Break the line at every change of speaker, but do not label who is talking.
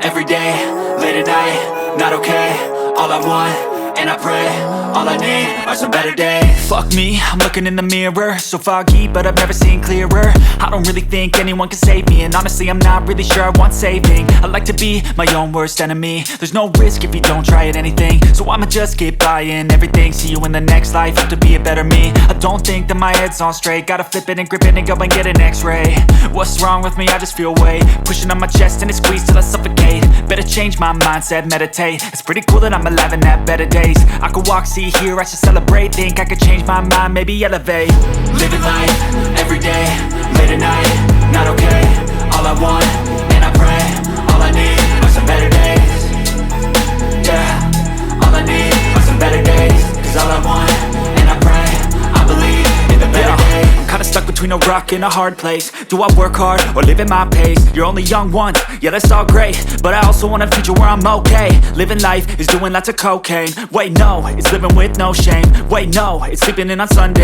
every day, late at night, not okay. All I want, and I pray, all I need are some better days. Fuck me, I'm looking in the mirror, so foggy, but I've never seen clearer. I don't really think anyone can save me, and honestly I'm not really sure I want saving. I like to be my own worst enemy. There's no risk if you don't try at anything, so I'ma just keep buying everything. See you in the next life, have to be a better me. I don't think that my head's on straight, gotta flip it and grip it and go and get an x-ray. What's wrong with me? I just feel weight pushing on my chest and it squeezes till I suffocate. Better change my mindset, meditate. It's pretty cool that I'm alive and have better days. I could walk, see, hear, I should celebrate. Think I could change my mind, maybe elevate. Living life, every day, late at night, not okay. All I want, and I pray, all I need are some better days. Yeah, all I need are some better days. Cause all I want, and I pray, I believe in the better days. I'm kinda stuck between a rock and a hard place. Do I work hard or live at my pace? You're only young once, yeah that's all great, but I also want a future where I'm okay. Living life is doing lots of cocaine. Wait no, it's living with no shame. Wait no, it's sleeping in on Sunday.